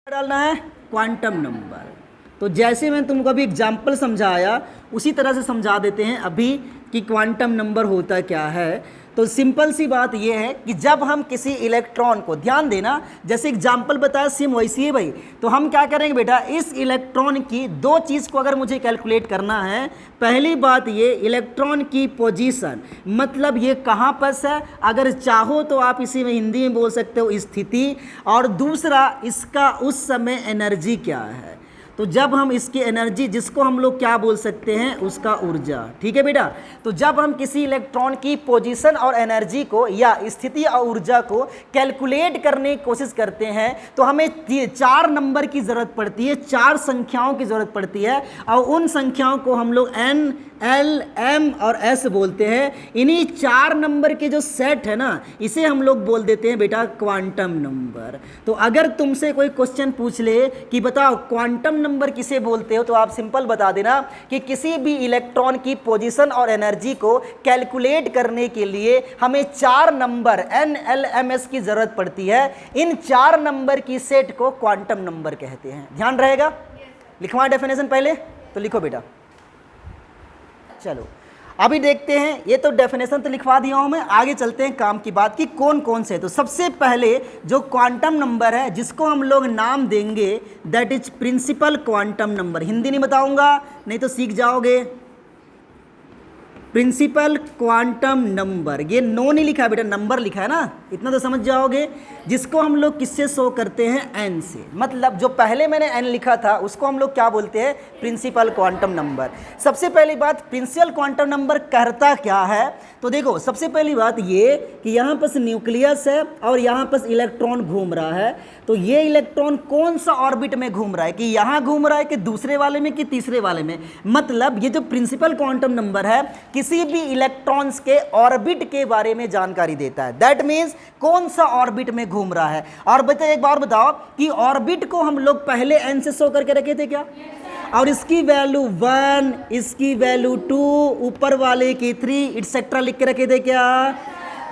डालना है quantum number. तो जैसे मैंने तुमको अभी एग्जाम्पल समझाया उसी तरह से समझा देते हैं अभी कि क्वांटम नंबर होता क्या है। तो सिंपल सी बात यह है कि जब हम किसी इलेक्ट्रॉन को, ध्यान देना, जैसे एग्जाम्पल बताया सेम वैसी है भाई, तो हम क्या करेंगे बेटा, इस इलेक्ट्रॉन की दो चीज़ को अगर मुझे कैलकुलेट करना है, पहली बात ये इलेक्ट्रॉन की पोजीशन, मतलब ये कहाँ पर है, अगर चाहो तो आप इसी में हिंदी में बोल सकते हो स्थिति, और दूसरा इसका उस समय एनर्जी क्या है। तो जब हम इसकी एनर्जी, जिसको हम लोग क्या बोल सकते हैं, उसका ऊर्जा, ठीक है बेटा। तो जब हम किसी इलेक्ट्रॉन की पोजीशन और एनर्जी को या स्थिति और ऊर्जा को कैलकुलेट करने की कोशिश करते हैं तो हमें 4 नंबर की ज़रूरत पड़ती है, 4 संख्याओं की ज़रूरत पड़ती है, और उन संख्याओं को हम लोग N, L, M और S बोलते हैं। इन्हीं 4 नंबर के जो सेट है ना, इसे हम लोग बोल देते हैं बेटा क्वांटम नंबर। तो अगर तुमसे कोई क्वेश्चन पूछ ले कि बताओ क्वांटम नंबर किसे बोलते हो, तो आप सिंपल बता देना कि किसी भी इलेक्ट्रॉन की पोजीशन और एनर्जी को कैलकुलेट करने के लिए हमें 4 number N, L, M, S की ज़रूरत पड़ती है। इन 4 नंबर की सेट को क्वांटम नंबर कहते हैं। ध्यान रहेगा। लिखवा डेफिनेशन पहले, तो लिखो बेटा। चलो अभी देखते हैं, ये तो डेफिनेशन तो लिखवा दिया हूं मैं, आगे चलते हैं काम की बात की कौन कौन से। तो सबसे पहले जो क्वांटम नंबर है जिसको हम लोग नाम देंगे that is principal quantum number. Hindi नहीं बताऊंगा नहीं तो सीख जाओगे। प्रिंसिपल क्वांटम नंबर, ये नो नहीं लिखा है बेटा, नंबर लिखा है ना, इतना तो समझ जाओगे। जिसको हम लोग किससे शो करते हैं, एन से, मतलब जो पहले मैंने एन लिखा था उसको हम लोग क्या बोलते हैं, प्रिंसिपल क्वांटम नंबर। सबसे पहली बात, प्रिंसिपल क्वांटम नंबर करता क्या है, तो देखो सबसे पहली बात ये कि यहाँ पर न्यूक्लियस है और यहाँ पर इलेक्ट्रॉन घूम रहा है। तो ये इलेक्ट्रॉन कौन सा ऑर्बिट में घूम रहा है, कि यहाँ घूम रहा है कि दूसरे वाले में कि तीसरे वाले में, मतलब ये जो प्रिंसिपल क्वांटम नंबर है किसी भी इलेक्ट्रॉन्स के ऑर्बिट के बारे में जानकारी देता है। दैट मीन्स कौन सा ऑर्बिट में घूम रहा है। और बताइए, एक बार बताओ कि ऑर्बिट को हम लोग पहले एन से शो करके रखे थे क्या, और इसकी वैल्यू 1, इसकी वैल्यू 2, ऊपर वाले की 3 इटसेट्रा लिख के रखे थे क्या।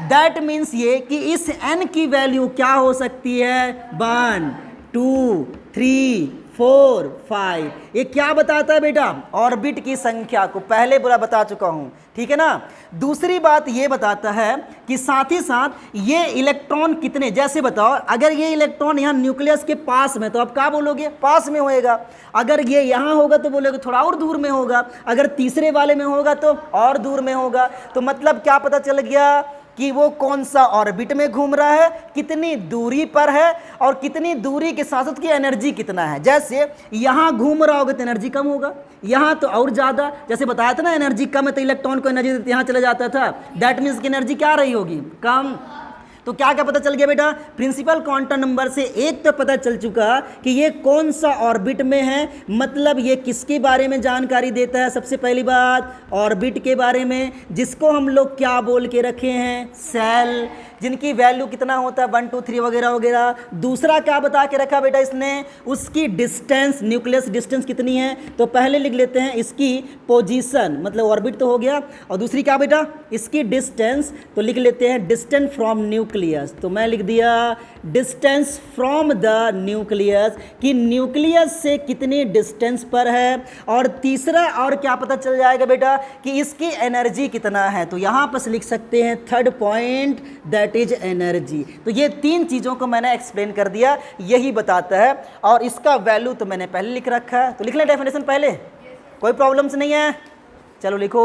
दैट मीन्स ये कि इस n की वैल्यू क्या हो सकती है, 1, 2, 3, 4, 5। ये क्या बताता है बेटा, ऑर्बिट की संख्या को पहले बुरा बता चुका हूं, ठीक है ना। दूसरी बात ये बताता है कि साथ ही साथ ये इलेक्ट्रॉन कितने, जैसे बताओ अगर ये इलेक्ट्रॉन यहाँ न्यूक्लियस के पास में तो आप क्या बोलोगे, पास में होएगा। अगर ये यहाँ होगा तो बोलोगे थोड़ा और दूर में होगा। अगर तीसरे वाले में होगा तो और दूर में होगा। तो मतलब क्या पता चल गया कि वो कौन सा ऑर्बिट में घूम रहा है, कितनी दूरी पर है, और कितनी दूरी के साथ उसकी एनर्जी कितना है। जैसे यहाँ घूम रहा होगा तो एनर्जी कम होगा, यहाँ तो और ज़्यादा, जैसे बताया था ना एनर्जी कम है तो इलेक्ट्रॉन को एनर्जी देते यहाँ चला जाता था। दैट मीन्स की एनर्जी क्या रही होगी, कम। तो क्या क्या पता चल गया बेटा, प्रिंसिपल क्वांटम नंबर से एक तो पता चल चुका कि ये कौन सा ऑर्बिट में है, मतलब ये किसके बारे में जानकारी देता है। सबसे पहली बात ऑर्बिट के बारे में, जिसको हम लोग क्या बोल के रखे हैं, सेल, जिनकी वैल्यू कितना होता है 1, 2, 3 वगैरह वगैरह। दूसरा क्या बता के रखा बेटा इसने, उसकी डिस्टेंस, न्यूक्लियस डिस्टेंस कितनी है, तो पहले लिख लेते हैं इसकी पोजीशन, मतलब ऑर्बिट तो हो गया, और दूसरी क्या बेटा, इसकी डिस्टेंस, तो लिख लेते हैं डिस्टेंस फ्रॉम न्यूक्लियस। तो मैं लिख दिया डिस्टेंस फ्रॉम द न्यूक्लियस, कि न्यूक्लियस से कितनी डिस्टेंस पर है। और तीसरा और क्या पता चल जाएगा बेटा कि इसकी एनर्जी कितना है। तो यहाँ पर लिख सकते हैं third point that is energy. तो ये 3 चीज़ों को मैंने एक्सप्लेन कर दिया, यही बताता है। और इसका वैल्यू तो मैंने पहले लिख रखा है, तो लिख लें डेफिनेशन पहले, कोई प्रॉब्लम्स नहीं है। चलो लिखो।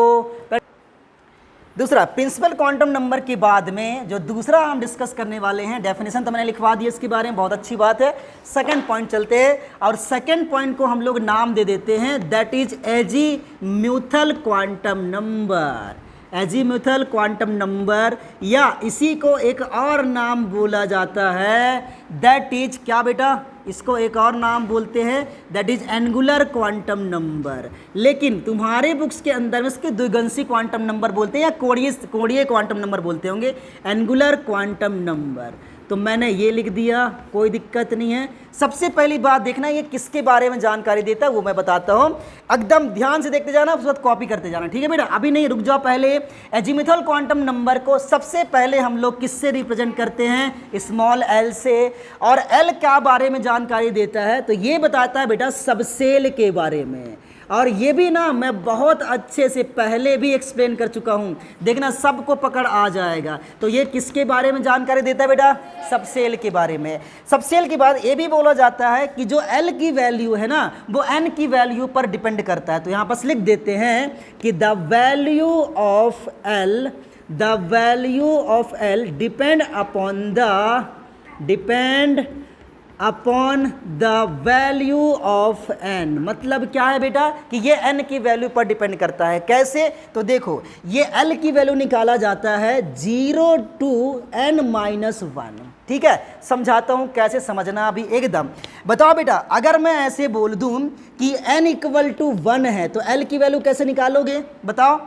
दूसरा प्रिंसिपल क्वांटम नंबर के बाद में जो दूसरा हम डिस्कस करने वाले हैं, डेफिनेशन तो मैंने लिखवा दिया इसके बारे में, बहुत अच्छी बात है। सेकंड पॉइंट चलते हैं, और सेकंड पॉइंट को हम लोग नाम दे देते हैं that is azimuthal quantum number. Azimuthal quantum number, या इसी को एक और नाम बोला जाता है दैट इज क्या बेटा, इसको एक और नाम बोलते हैं that is angular quantum number. लेकिन तुम्हारे बुक्स के अंदर में इसके द्विगंशी क्वांटम नंबर बोलते हैं, या कोणीय क्वांटम नंबर बोलते होंगे, एंगुलर क्वांटम नंबर। तो मैंने ये लिख दिया, कोई दिक्कत नहीं है। सबसे पहली बात देखना ये किसके बारे में जानकारी देता है वो मैं बताता हूँ, एकदम ध्यान से देखते जाना, उस वक्त कॉपी करते जाना, ठीक है बेटा। अभी नहीं, रुक जाओ, पहले एजीमुथल क्वांटम नंबर को सबसे पहले हम लोग किससे रिप्रेजेंट करते हैं, स्मॉल एल से। और एल क्या बारे में जानकारी देता है, तो ये बताता है बेटा सबसेल के बारे में। और ये भी ना मैं बहुत अच्छे से पहले भी एक्सप्लेन कर चुका हूँ, देखना सबको पकड़ आ जाएगा। तो ये किसके बारे में जानकारी देता है बेटा, सबसेल के बारे में। सबसेल के बाद ये भी बोला जाता है कि जो एल की वैल्यू है ना वो एन की वैल्यू पर डिपेंड करता है। तो यहाँ पर लिख देते हैं कि the value of L depend upon the value of N. मतलब क्या है बेटा कि ये एन की वैल्यू पर डिपेंड करता है। कैसे, तो देखो ये एल की वैल्यू निकाला जाता है 0 to n-1, ठीक है। समझाता हूँ कैसे समझना अभी एकदम। बताओ बेटा, अगर मैं ऐसे बोल दूँ कि n = 1 है तो एल की वैल्यू कैसे निकालोगे, बताओ।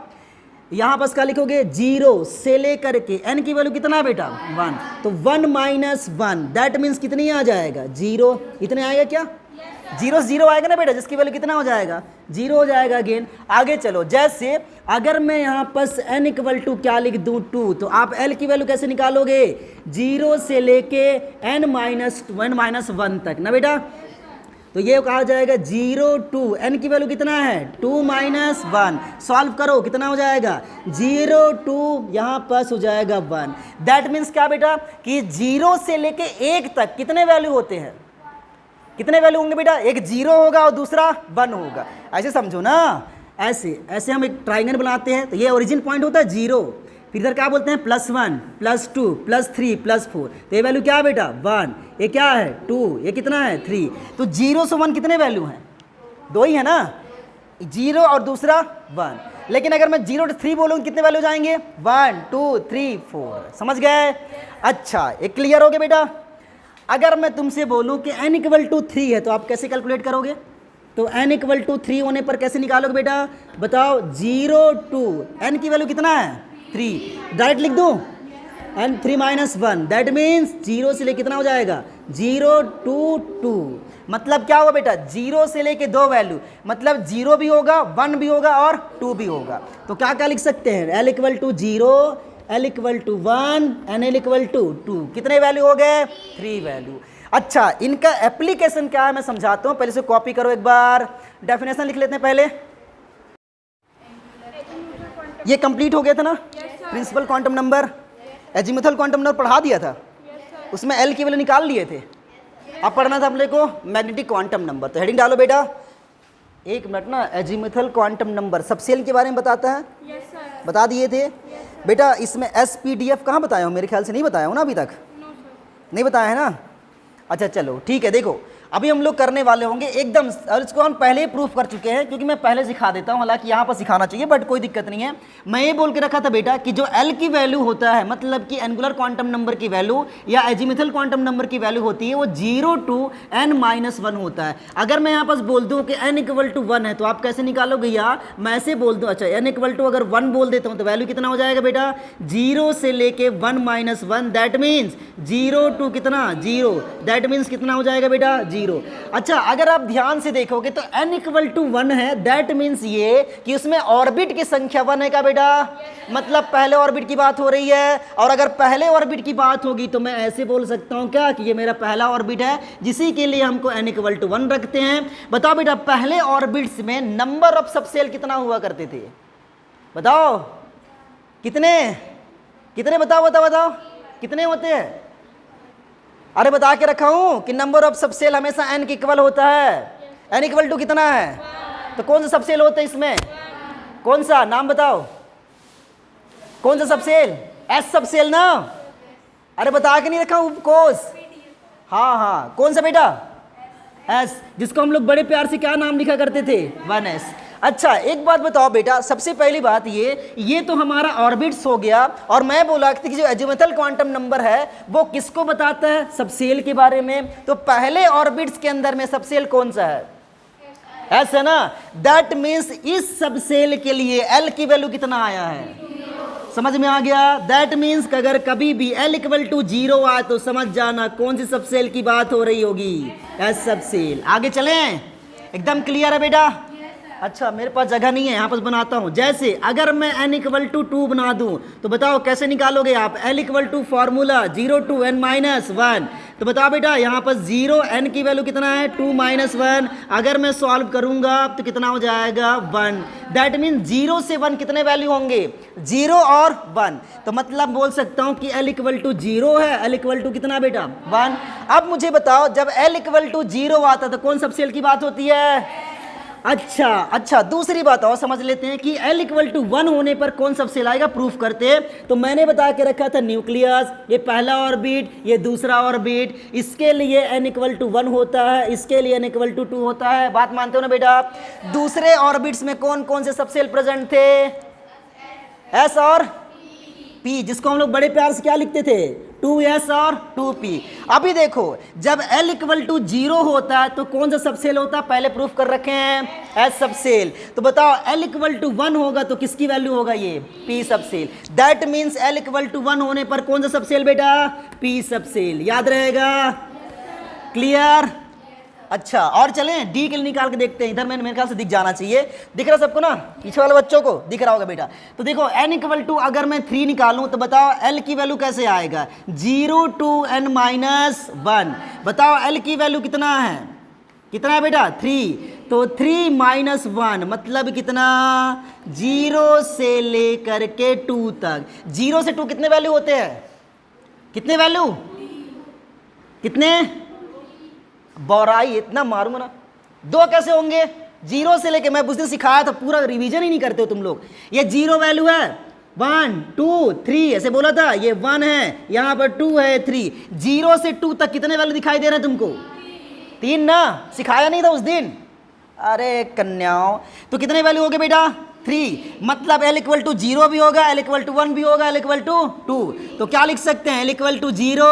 यहाँ पर क्या लिखोगे, 0 से लेकर के n की वैल्यू कितना है बेटा, 1, तो 1 - 1 दैट मीन्स कितनी आ जाएगा, 0। इतने आएगा क्या, 0 से 0 आएगा ना बेटा, जिसकी वैल्यू कितना हो जाएगा, 0 हो जाएगा अगेन। आगे चलो, जैसे अगर मैं यहाँ पर n = क्या लिख दूँ, 2, तो आप l की वैल्यू कैसे निकालोगे, 0 से लेके n-1 तक ना बेटा। तो ये कहा जाएगा 0 to n की वैल्यू कितना है, 2 - 1, सॉल्व करो कितना हो जाएगा, 0 to यहाँ पास हो जाएगा 1। दैट मीन्स क्या बेटा कि 0 से लेके 1 तक कितने वैल्यू होते हैं, कितने वैल्यू होंगे बेटा, एक 0 होगा और दूसरा 1 होगा। ऐसे समझो ना, ऐसे हम एक ट्राइंगल बनाते हैं, तो ये ओरिजिन पॉइंट होता है 0, फिर इधर क्या बोलते हैं +1 +2 +3 +4, तो ये वैल्यू क्या है बेटा 1, ये क्या है 2, ये कितना है 3। तो 0 से 1 कितने वैल्यू हैं, 2 ही है ना, 0 और दूसरा 1। लेकिन अगर मैं 0 to 3 बोलूँ कितने वैल्यू जाएंगे, 1 2 3 4, समझ गए। अच्छा, ये क्लियर हो गया बेटा। अगर मैं तुमसे बोलूँ कि n = 3 है तो आप कैसे कैलकुलेट करोगे, तो n = 3 होने पर कैसे निकालोगे बेटा, बताओ। 0 to n की वैल्यू कितना है, 3, डायरेक्ट लिख दूँ, n 3 - 1 दैट मीन्स 0 से लेके कितना हो जाएगा, 0 to 2। मतलब क्या होगा बेटा, 0 से लेके 2 वैल्यू, मतलब 0 भी होगा, 1 भी होगा और 2 भी होगा। तो क्या क्या लिख सकते हैं, l = 0, l = 1, n l = 2, कितने वैल्यू हो गए, 3 वैल्यू। अच्छा, इनका एप्लीकेशन क्या है मैं समझाता हूँ, पहले से कॉपी करो एक बार, डेफिनेशन लिख लेते हैं पहले। ये कंप्लीट हो गया था ना, principal quantum number, azimuthal quantum number पढ़ा दिया था, उसमें एल की वैल्यू निकाल लिए थे। अब पढ़ना था अपने को मैग्नेटिक क्वांटम नंबर। तो हेडिंग डालो बेटा, 1 मिनट ना, एजीमुथल क्वांटम नंबर सबसेल के बारे में बताता है, बता दिए थे बेटा। इसमें SPDF कहाँ बताया हूँ, मेरे ख्याल से नहीं बताया हूँ ना अभी तक, नहीं बताया है ना। अच्छा चलो ठीक है, देखो अभी हम लोग करने वाले होंगे एकदम, और इसको हम पहले ही प्रूफ कर चुके हैं क्योंकि मैं पहले सिखा देता हूं, हालांकि यहाँ पर सिखाना चाहिए बट कोई दिक्कत नहीं है। मैं ये बोल के रखा था बेटा कि जो एल की वैल्यू होता है, मतलब कि एंगुलर क्वांटम नंबर की वैल्यू या एजीमुथल क्वांटम नंबर की वैल्यू होती है वो 0 to n-1 होता है। अगर मैं यहाँ पर बोल दूँ कि n = 1 है तो आप कैसे निकालोगे, या मैं ऐसे बोल दूँ, अच्छा n = अगर 1 बोल देता हूँ तो वैल्यू कितना हो जाएगा बेटा, 0 से लेके 1 - 1 दैट मीन्स 0 to कितना 0, दैट मीन्स कितना हो जाएगा बेटा 0। अच्छा, अगर आप ध्यान से देखोगे तो n = 1 है, दैट मीन्स ये कि उसमें ऑर्बिट की संख्या 1 है का बेटा, मतलब पहले ऑर्बिट की बात हो रही है। और अगर पहले ऑर्बिट की बात होगी तो मैं ऐसे बोल सकता हूं क्या कि ये मेरा पहला ऑर्बिट है, जिसी के लिए हमको n = 1 रखते हैं। बताओ बेटा, पहले ऑर्बिट्स में नंबर ऑफ सबसेल कितना हुआ करते थे, बताओ कितने कितने, बताओ बताओ बताओ कितने होते हैं। अरे बता के रखा हूं कि नंबर ऑफ सबसेल हमेशा n के इक्वल होता है। n = कितना है, तो कौन सा सबसेल होता है इसमें, कौन सा नाम बताओ, कौन सा सबसेल, S सबसेल ना। अरे बता के नहीं रखा हूं कोर्स, हाँ कौन सा बेटा, S, जिसको हम लोग बड़े प्यार से क्या नाम लिखा करते थे, 1s। अच्छा एक बात बताओ बेटा, सबसे पहली बात ये तो हमारा ऑर्बिट्स हो गया, और मैं बोला कि जो एजीमुथल क्वांटम नंबर है वो किसको बताता है, सबसेल के बारे में। तो पहले ऑर्बिट्स के अंदर में सबसेल कौन सा है, एस है ना। दैट मीन्स इस सबसेल के लिए एल की वैल्यू कितना आया है, समझ में आ गया? दैट मीन्स अगर कभी भी L इक्वल टू 0 आए तो समझ जाना कौन सी सब सेल की बात हो रही होगी, एस सब सेल। आगे चलें, एकदम क्लियर है बेटा? अच्छा मेरे पास जगह नहीं है, यहाँ पर बनाता हूँ। जैसे अगर मैं n इक्वल टू 2 बना दूँ तो बताओ कैसे निकालोगे आप? L equal to formula 0 to n minus 1। तो बताओ बेटा यहाँ पर 0 n की वैल्यू कितना है? 2 माइनस 1। अगर मैं सॉल्व करूँगा तो कितना हो जाएगा? 1। दैट मीन 0 से 1 कितने वैल्यू होंगे? 0 और 1। तो मतलब बोल सकता हूँ कि L इक्वल टू 0 है, L इक्वल टू कितना बेटा? 1। अब मुझे बताओ जब L इक्वल टू 0 आता तो कौन सब सेल की बात होती है? अच्छा दूसरी बात और समझ लेते हैं कि L इक्वल टू 1 होने पर कौन सब सेल आएगा, प्रूफ करते हैं। तो मैंने बता के रखा था न्यूक्लियस, ये पहला ऑर्बिट, ये दूसरा ऑर्बिट, इसके लिए n इक्वल टू 1 होता है, इसके लिए n इक्वल टू 2 होता है। बात मानते हो ना बेटा? दूसरे ऑर्बिट्स में कौन कौन से सब सेल प्रेजेंट थे? S और P, जिसको हम लोग बड़े प्यार से क्या लिखते थे? 2s और 2p। अभी देखो जब L इक्वल टू 0 होता है तो कौन सा सब सेल होता है? पहले प्रूफ कर रखे हैं, S सब सेल। तो बताओ L इक्वल टू 1 होगा तो किसकी वैल्यू होगा? ये P subshell. That means L equal to 1 होने पर कौन सा सब सेल बेटा? P सब सेल। याद रहेगा? क्लियर? अच्छा और चलें डी के लिए निकाल के देखते हैं। इधर मेरे ख्याल से दिख जाना चाहिए, दिख रहा सबको ना? पीछे वाले बच्चों को दिख रहा होगा बेटा। तो देखो n इक्वल टू अगर मैं 3 निकालूं तो बताओ L की वैल्यू कैसे आएगा? 0 to n माइनस 1। बताओ L की वैल्यू कितना है? कितना है बेटा? 3। तो 3 माइनस 1 मतलब कितना? 0 से लेकर के 2 तक। 0 से 2 कितने वैल्यू होते हैं? कितने वैल्यू? कितने? बौराई इतना मारूंगा ना। 2 कैसे होंगे? 0 से लेके, मैं उस दिन सिखाया था, पूरा रिवीजन ही नहीं करते हो तुम लोग। ये 0 वैल्यू है, 1 2 3 ऐसे बोला था, ये 1 है, यहाँ पर 2 है, 3। 0 से 2 तक कितने वैल्यू दिखाई दे रहे हैं तुमको? 3 ना? सिखाया नहीं था उस दिन? अरे कन्याओं, तो कितने वैल्यू हो गए बेटा? 3। मतलब L इक्वल टू 0 भी होगा, L इक्वल टू 1 भी होगा, L इक्वल टू 2। तो क्या लिख सकते हैं? L equal to 0,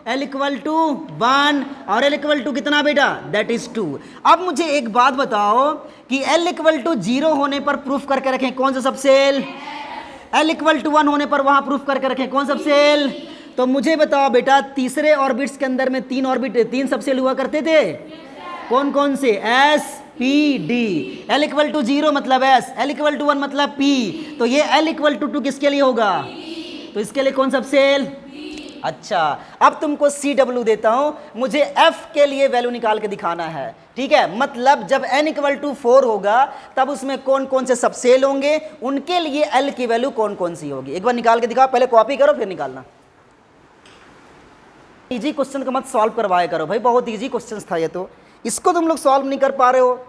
L equal to 1 और L इक्वल टू कितना बेटा? That is 2। अब मुझे एक बात बताओ कि L इक्वल टू 0 होने पर प्रूफ करके रखें कौन सा सब सेल? L इक्वल टू 1 होने पर वहां प्रूफ करके रखें कौन सब सेल? तो मुझे बताओ बेटा तीसरे ऑर्बिट्स के अंदर में 3 सब सेल हुआ करते थे। कौन कौन से? S P D। L equal to 0 मतलब S, L इक्वल टू 1 मतलब P। तो ये L इक्वल टू 2 किसके लिए होगा? तो इसके लिए कौन सब सेल? अच्छा अब तुमको CW देता हूं, मुझे F के लिए वैल्यू निकाल के दिखाना है। ठीक है, मतलब जब n इक्वल टू 4 होगा तब उसमें कौन कौन से सब सेल होंगे, उनके लिए L की वैल्यू कौन कौन सी होगी। एक बार निकाल के दिखाओ, पहले कॉपी करो फिर निकालना। इजी क्वेश्चन को मत सॉल्व करवाया करो भाई, बहुत इजी क्वेश्चन था ये, तो इसको तुम लोग सॉल्व नहीं कर पा रहे हो।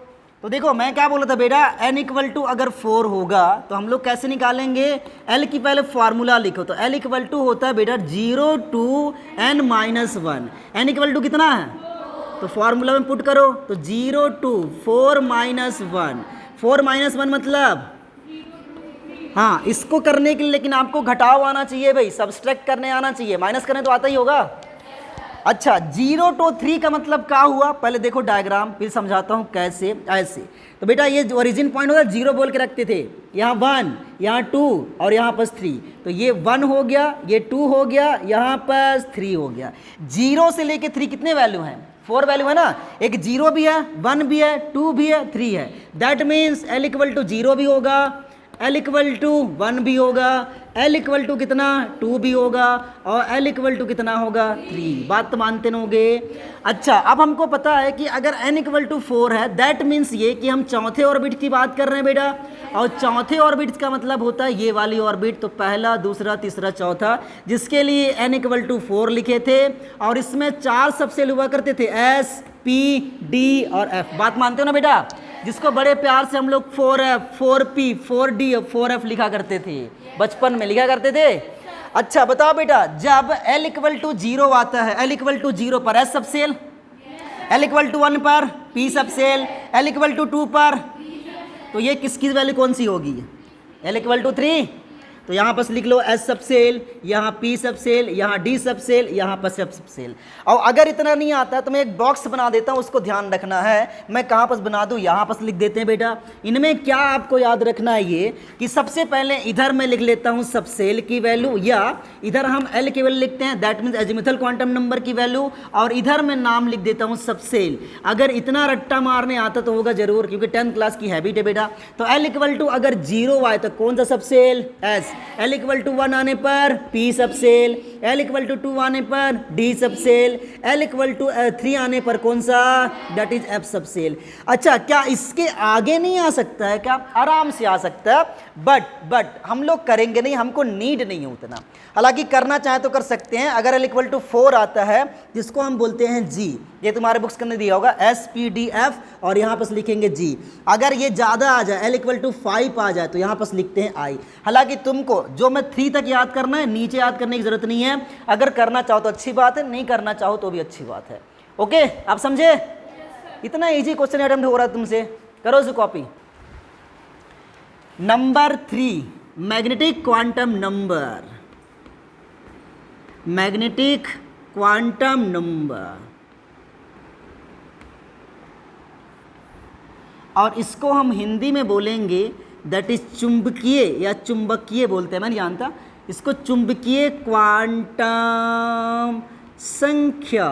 तो देखो मैं क्या बोला था बेटा, n इक्वल टू अगर 4 होगा तो हम लोग कैसे निकालेंगे? L की पहले फार्मूला लिखो। तो L इक्वल टू होता है बेटा 0 to n minus 1। n equal to कितना है? तो फार्मूला में पुट करो। तो 0 to 4 माइनस 1। 4 माइनस 1 मतलब, हाँ इसको करने के लिए लेकिन आपको घटाव आना चाहिए भाई, सब्सट्रैक्ट करने आना चाहिए, माइनस करने तो आता ही होगा। अच्छा 0 to 3 का मतलब क्या हुआ? पहले देखो डायग्राम, फिर समझाता हूँ कैसे। ऐसे तो बेटा ये जो ओरिजिन पॉइंट होता है 0 बोल के रखते थे, यहाँ 1, यहाँ 2 और यहाँ पर 3। तो ये 1 हो गया, ये 2 हो गया, यहाँ पर 3 हो गया। 0 से लेके 3 कितने वैल्यू हैं? 4 वैल्यू है ना। एक 0 भी है, 1 भी है, 2 भी है, 3 है। That means L equal to 0 भी होगा, L इक्वल टू 1 भी होगा, L इक्वल टू कितना? 2 भी होगा, और L इक्वल टू कितना होगा? 3। बात तो मानते होगे। अच्छा अब हमको पता है कि अगर n इक्वल टू 4 है, दैट मीन्स ये कि हम चौथे ऑर्बिट की बात कर रहे हैं बेटा, और चौथे ऑर्बिट का मतलब होता है ये वाली ऑर्बिट। तो पहला, दूसरा, तीसरा, चौथा, जिसके लिए n इक्वल टू 4 लिखे थे, और इसमें 4 सबसेल हुआ करते थे, S P D और F। बात मानते हो ना बेटा? जिसको बड़े प्यार से हम लोग 4F 4P 4D और 4F लिखा करते थे, बचपन में लिखा करते थे। अच्छा बताओ बेटा जब L इक्वल टू 0 आता है, L इक्वल टू 0 पर S सब सेल, L इक्वल टू 1 पर P सब सेल, L इक्वल टू 2 पर, तो ये किसकी वैल्यू कौन सी होगी? L equal to 3। तो यहाँ पर लिख लो एस सब सेल, यहाँ पी सब सेल, यहाँ डी सब सेल, यहाँ पर सब सेल। और अगर इतना नहीं आता तो मैं एक बॉक्स बना देता हूँ, उसको ध्यान रखना है। मैं कहाँ पर बना दूँ, यहाँ पर लिख देते हैं बेटा। इनमें क्या आपको याद रखना है ये कि सबसे पहले इधर मैं लिख लेता हूँ सब सेल की वैल्यू, या इधर हम एल की वैल्यू लिखते हैं, that means azimuthal quantum number की वैल्यू, और इधर मैं नाम लिख देता हूँ सब सेल। अगर इतना रट्टा मारने आता तो होगा जरूर, क्योंकि 10th क्लास की हैबिट है बेटा। तो एल इक्वल टू अगर 0 आए तो कौन सा subshell, S. L equal to 1 आने पर पी सब सेल, एल इक्वल टू 2 आने पर डी सब सेल, एल इक्वल टू 3 आने पर कौन सा, दैट इज एफ सब सेल। अच्छा, क्या इसके आगे नहीं आ सकता है क्या? आराम से आ सकता है, बट हम लोग करेंगे नहीं, हमको नीड नहीं है उतना। हालांकि करना चाहे तो कर सकते हैं। अगर एल इक्वल टू 4 आता है जिसको हम बोलते हैं जी, ये तुम्हारे बुक्स के अंदर दिया होगा एस पी डी एफ, और यहाँ पर लिखेंगे जी। अगर ये ज़्यादा आ जाए, एल इक्वल टू 5 आ जाए, तो यहाँ पर लिखते हैं आई। हालांकि तुमको जो मैं 3 तक याद करना है, नीचे याद करने की जरूरत नहीं है। अगर करना चाहो तो अच्छी बात है, नहीं करना चाहो तो भी अच्छी बात है। ओके, आप समझे? इतना ईजी क्वेश्चन अटेम्प्ट हो रहा है तुमसे, करो इसे copy. Number 3, magnetic quantum number. Magnetic quantum number, और इसको हम हिंदी में बोलेंगे दैट इज चुंबकीय, या चुंबकीय बोलते हैं, मैं नहीं जानता इसको, चुंबकीय क्वांटम संख्या।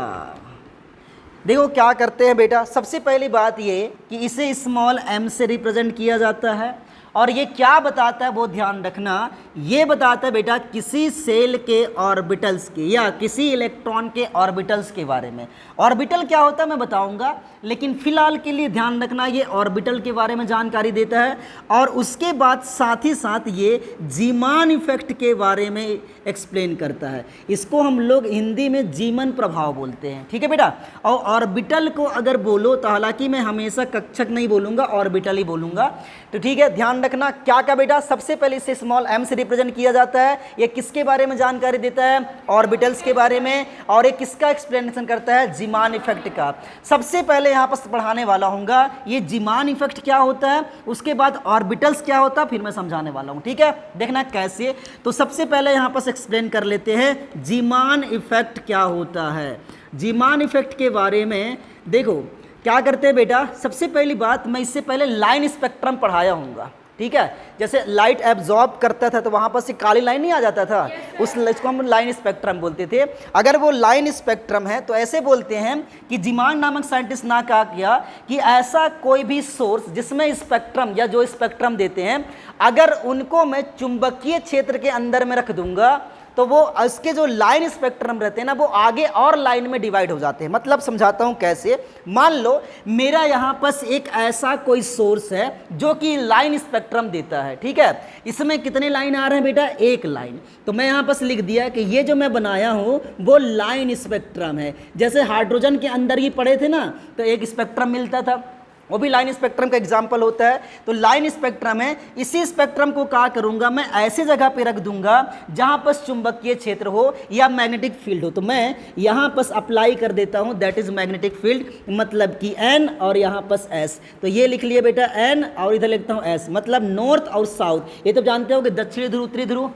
देखो क्या करते हैं बेटा, सबसे पहली बात ये कि इसे स्मॉल m से रिप्रेजेंट किया जाता है, और ये क्या बताता है वो ध्यान रखना। ये बताता है बेटा किसी सेल के ऑर्बिटल्स के या किसी इलेक्ट्रॉन के ऑर्बिटल्स के बारे में। ऑर्बिटल क्या होता है मैं बताऊंगा, लेकिन फिलहाल के लिए ध्यान रखना ये ऑर्बिटल के बारे में जानकारी देता है। और उसके बाद साथ ही साथ ये जीमान इफेक्ट के बारे में एक्सप्लेन करता है। इसको हम लोग हिंदी में जीमन प्रभाव बोलते हैं, ठीक है बेटा। और ऑर्बिटल को अगर बोलो तो हालांकि मैं हमेशा कक्षक नहीं बोलूँगा, ऑर्बिटल ही बोलूँगा, तो ठीक है। ध्यान रखना क्या क्या बेटा, सबसे पहले इसे स्मॉल m से रिप्रेजेंट किया जाता है। ये किसके बारे में जानकारी देता है, ऑर्बिटल्स के बारे में, और ये किसका एक्सप्लेनेशन करता है, जीमान इफेक्ट का। सबसे पहले यहाँ पर पढ़ाने वाला हूँगा ये जीमान इफेक्ट क्या होता है, उसके बाद ऑर्बिटल्स क्या होता है, फिर मैं समझाने वाला हूँ, ठीक है। देखना कैसे, तो सबसे पहले यहाँ पर एक्सप्लेन कर लेते हैं जीमान इफेक्ट क्या होता है। जीमान इफेक्ट के बारे में देखो क्या करते हैं बेटा, सबसे पहली बात मैं इससे पहले लाइन स्पेक्ट्रम पढ़ाया हूँगा, ठीक है। जैसे लाइट एब्जॉर्ब करता था तो वहाँ पर से काली लाइन नहीं आ जाता था, उसको हम लाइन स्पेक्ट्रम बोलते थे। अगर वो लाइन स्पेक्ट्रम है तो ऐसे बोलते हैं कि जीमान नामक साइंटिस्ट ने कहा किया कि ऐसा कोई भी सोर्स जिसमें स्पेक्ट्रम या जो स्पेक्ट्रम देते हैं, अगर उनको मैं चुंबकीय क्षेत्र के अंदर में रख दूंगा तो वो उसके जो लाइन स्पेक्ट्रम रहते हैं ना, वो आगे और लाइन में डिवाइड हो जाते हैं। मतलब समझाता हूँ कैसे। मान लो मेरा यहाँ पास एक ऐसा कोई सोर्स है जो कि लाइन स्पेक्ट्रम देता है, ठीक है। इसमें कितने लाइन आ रहे हैं बेटा, एक लाइन। तो मैं यहाँ पास लिख दिया कि ये जो मैं बनाया हूँ वो लाइन स्पेक्ट्रम है। जैसे हाइड्रोजन के अंदर ही पढ़े थे ना, तो एक स्पेक्ट्रम मिलता था, वो भी लाइन स्पेक्ट्रम का एग्जाम्पल होता है। तो लाइन स्पेक्ट्रम है, इसी स्पेक्ट्रम को क्या करूंगा मैं, ऐसे जगह पे रख दूंगा जहां पर चुंबकीय क्षेत्र हो या मैग्नेटिक फील्ड हो। तो मैं यहां पर अप्लाई कर देता हूं, दैट इज मैग्नेटिक फील्ड, मतलब कि एन और यहां पर एस। तो ये लिख लिया बेटा एन, और इधर लिखता हूं एस, मतलब नॉर्थ और साउथ। ये तो जानते हो कि दक्षिणी ध्रुव उत्तरी ध्रुव,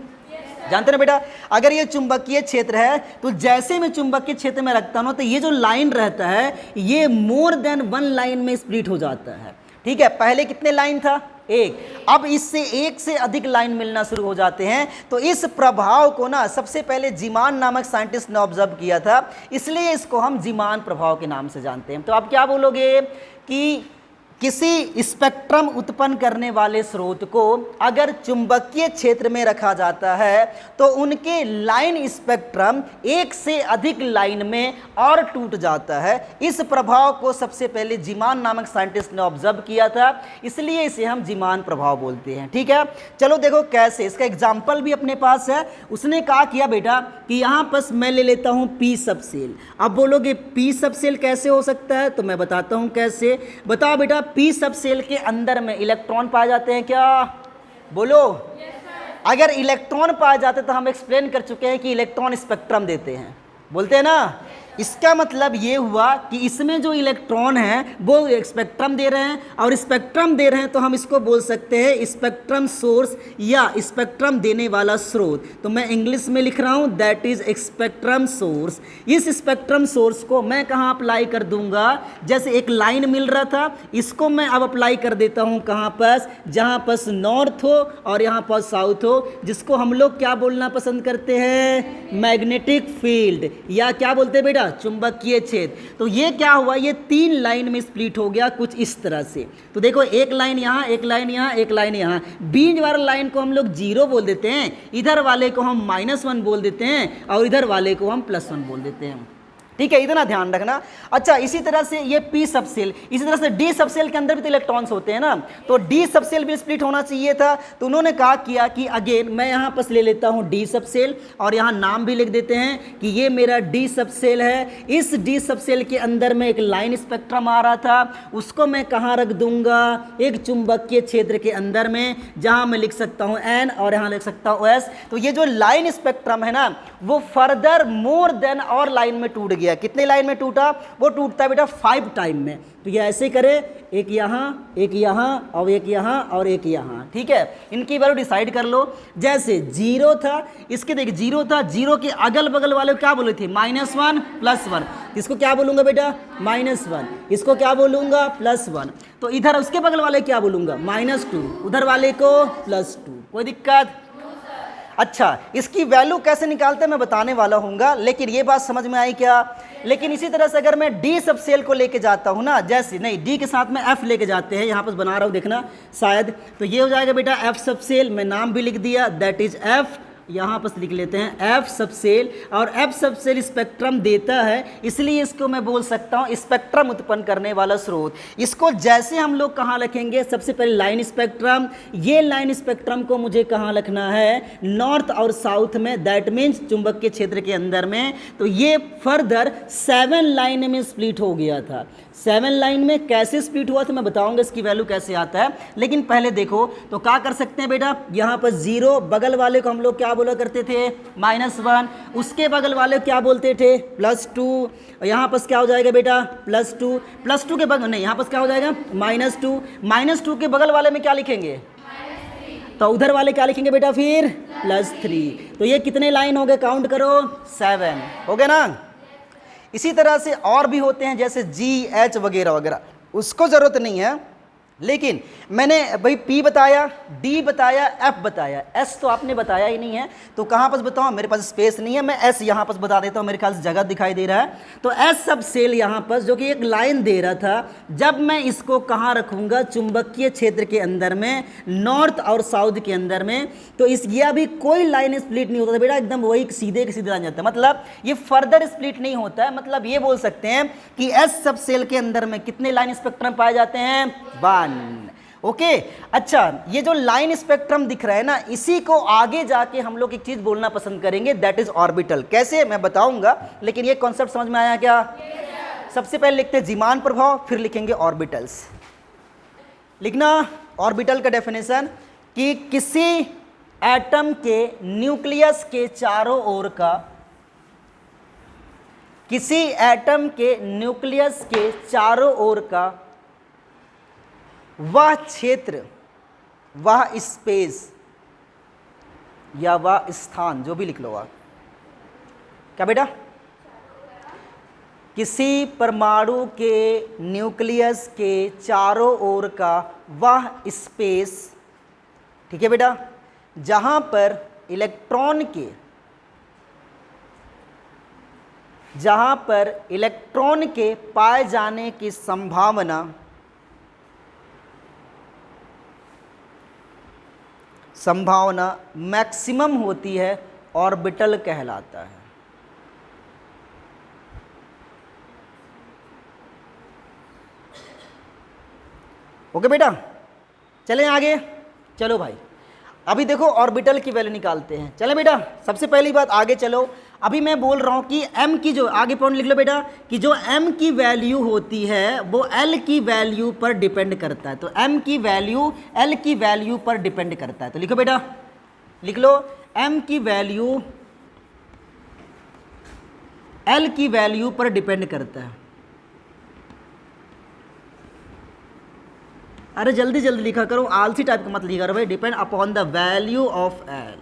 जानते ना बेटा। अगर ये चुंबकीय क्षेत्र है तो जैसे मैं चुंबकीय क्षेत्र में रखता हूं तो ये जो लाइन रहता है ये मोर देन 1 लाइन में स्प्लिट हो जाता है, ठीक है। पहले कितने लाइन था, एक, अब इससे एक से अधिक लाइन मिलना शुरू हो जाते हैं। तो इस प्रभाव को ना सबसे पहले जीमान नामक साइंटिस्ट ने ऑब्जर्व किया था, इसलिए इसको हम जीमान प्रभाव के नाम से जानते हैं। तो आप क्या बोलोगे कि किसी स्पेक्ट्रम उत्पन्न करने वाले स्रोत को अगर चुंबकीय क्षेत्र में रखा जाता है तो उनके लाइन स्पेक्ट्रम एक से अधिक लाइन में और टूट जाता है। इस प्रभाव को सबसे पहले जीमान नामक साइंटिस्ट ने ऑब्जर्व किया था, इसलिए इसे हम जीमान प्रभाव बोलते हैं, ठीक है। चलो देखो कैसे, इसका एग्जाम्पल भी अपने पास है। उसने कहा किया बेटा कि यहाँ पर मैं ले लेता हूँ पी सब सेल। अब बोलोगे पी सब सेल कैसे हो सकता है, तो मैं बताता हूँ कैसे। बताओ बेटा, पी सब सेल के अंदर में इलेक्ट्रॉन पाए जाते हैं क्या, बोलो। अगर इलेक्ट्रॉन पाए जाते तो हम एक्सप्लेन कर चुके हैं कि इलेक्ट्रॉन स्पेक्ट्रम देते हैं, बोलते हैं ना। इसका मतलब ये हुआ कि इसमें जो इलेक्ट्रॉन हैं वो स्पेक्ट्रम दे रहे हैं, और स्पेक्ट्रम दे रहे हैं तो हम इसको बोल सकते हैं स्पेक्ट्रम सोर्स या स्पेक्ट्रम देने वाला स्रोत। तो मैं इंग्लिश में लिख रहा हूँ दैट इज स्पेक्ट्रम सोर्स। इस स्पेक्ट्रम सोर्स को मैं कहाँ अप्लाई कर दूंगा, जैसे एक लाइन मिल रहा था, इसको मैं अब अप्लाई कर देता हूँ कहाँ पर, जहाँ पर नॉर्थ हो और यहाँ पर साउथ हो, जिसको हम लोग क्या बोलना पसंद करते हैं, मैग्नेटिक फील्ड, या क्या बोलते हैं बेटा, चुंबकीय क्षेत्र। तो ये क्या हुआ, ये 3 लाइन में स्प्लिट हो गया कुछ इस तरह से। तो देखो एक लाइन यहाँ, एक लाइन यहाँ, एक लाइन यहाँ, बीच वाले लाइन को हम लोग 0 बोल देते हैं, इधर वाले को हम -1 बोल देते हैं, और इधर वाले को हम +1 बोल देते हैं। ठीक है, इतना ध्यान रखना। अच्छा, इसी तरह से ये p सबसेल, इसी तरह से d सबसेल के अंदर भी तो इलेक्ट्रॉन्स होते हैं ना, तो d सबसेल भी स्प्लिट होना चाहिए था। तो उन्होंने कहा किया कि अगेन मैं यहाँ पर ले लेता हूँ d सबसेल, और यहाँ नाम भी लिख देते हैं कि ये मेरा d सबसेल है। इस d सबसेल के अंदर में एक लाइन स्पेक्ट्रम आ रहा था, उसको मैं कहाँ रख दूंगा, एक चुंबकीय क्षेत्र के अंदर में, जहाँ मैं लिख सकता हूँ n और यहाँ लिख सकता हूँ s। तो ये जो लाइन स्पेक्ट्रम है ना, वो फर्दर मोर देन और लाइन में टूट गया। कितने लाइन में टूटा, वो टूटता है बेटा 5 टाइम में। तो ये ऐसे करे, एक यहाँ, एक यहाँ, और एक यहाँ, और एक यहाँ। ठीक है, इनकी वैल्यू डिसाइड कर लो। जैसे 0 था, इसके देख 0 था, 0 के अगल बगल वाले क्या बोले थे, -1 +1, इसको क्या बोलूंगा बेटा, -1, इसको क्या बोलूंगा, +1। तो इधर उसके बगल वाले क्या बोलूंगा, -2, उधर वाले को +2। कोई दिक्कत? अच्छा, इसकी वैल्यू कैसे निकालते हैं मैं बताने वाला हूँगा, लेकिन ये बात समझ में आई क्या? लेकिन इसी तरह से अगर मैं d सबसेल को लेके जाता हूँ ना, जैसे नहीं d के साथ में f लेके जाते हैं, यहाँ पर बना रहा हूँ देखना शायद, तो ये हो जाएगा बेटा f सबसेल, मैं नाम भी लिख दिया दैट इज f, यहाँ पर लिख लेते हैं f सबसेल। और f सबसेल स्पेक्ट्रम देता है, इसलिए इसको मैं बोल सकता हूँ स्पेक्ट्रम उत्पन्न करने वाला स्रोत। इसको जैसे हम लोग कहाँ रखेंगे, सबसे पहले लाइन स्पेक्ट्रम, ये लाइन स्पेक्ट्रम को मुझे कहाँ रखना है, नॉर्थ और साउथ में, दैट मीन्स चुंबकीय क्षेत्र के अंदर में। तो ये फर्दर 7 लाइन में स्प्लिट हो गया था। 7 लाइन में कैसे स्प्लिट हुआ था मैं बताऊंगा, इसकी वैल्यू कैसे आता है। लेकिन पहले देखो तो क्या कर सकते हैं बेटा, यहाँ पर 0, बगल वाले को हम लोग क्या बोला करते थे, -1, उसके बगल वाले क्या बोलते थे, +2, यहाँ पर क्या हो जाएगा बेटा, +2, +2 के बगल नहीं, यहाँ पर क्या हो जाएगा, -2, -2 के बगल वाले में क्या लिखेंगे, तो उधर वाले क्या लिखेंगे बेटा, फिर +3। तो ये कितने लाइन हो गए, काउंट करो, 7 हो गए ना। इसी तरह से और भी होते हैं, जैसे G, H वगैरह वगैरह, उसको ज़रूरत नहीं है, लेकिन मैंने भाई P बताया, D बताया, F बताया, S तो आपने बताया ही नहीं है, तो कहाँ पर बताऊँ, मेरे पास स्पेस नहीं है, मैं S यहाँ पर बता देता हूँ, मेरे ख्याल से जगह दिखाई दे रहा है। तो S सबसेल यहाँ पर जो कि एक लाइन दे रहा था, जब मैं इसको कहाँ रखूँगा, चुंबकीय क्षेत्र के अंदर में, नॉर्थ और साउथ के अंदर में, तो इस ये अभी कोई लाइन स्प्लिट नहीं होता था बेटा, एकदम वही सीधे के सीधे आ जाता है, मतलब ये फर्दर स्प्लिट नहीं होता है। मतलब ये बोल सकते हैं कि S सबसेल के अंदर में कितने लाइन स्पेक्ट्रम पाए जाते हैं, 1। ओके, अच्छा, ये जो लाइन स्पेक्ट्रम दिख रहा है ना, इसी को आगे जाके हम लोग एक चीज बोलना पसंद करेंगे, दैट इज ऑर्बिटल। कैसे मैं बताऊंगा, लेकिन ये कॉन्सेप्ट समझ में आया क्या? सबसे पहले लिखते हैं जीमान प्रभाव, फिर लिखेंगे ऑर्बिटल्स। लिखना ऑर्बिटल का डेफिनेशन कि किसी एटम के न्यूक्लियस के चारों ओर का, किसी एटम के न्यूक्लियस के चारों ओर का वह क्षेत्र, वह स्पेस या वह स्थान, जो भी लिख लो आप, क्या बेटा, किसी परमाणु के न्यूक्लियस के चारों ओर का वह स्पेस, ठीक है बेटा, जहां पर इलेक्ट्रॉन के पाए जाने की संभावना मैक्सिमम होती है, ऑर्बिटल कहलाता है। ओके बेटा, चलें आगे। चलो भाई, अभी देखो ऑर्बिटल की वैल्यू निकालते हैं। चले बेटा, सबसे पहली बात आगे चलो। अभी मैं बोल रहा हूं कि m की जो, आगे पॉइंट लिख लो बेटा, कि जो m की वैल्यू होती है वो l की वैल्यू पर डिपेंड करता है। तो m की वैल्यू l की वैल्यू पर डिपेंड करता है। तो लिखो बेटा, लिख लो m की वैल्यू एल की वैल्यू पर डिपेंड करता है। अरे जल्दी जल्दी लिखा करो, आलसी टाइप का मत लिखा करो भाई। Depend upon the value of L,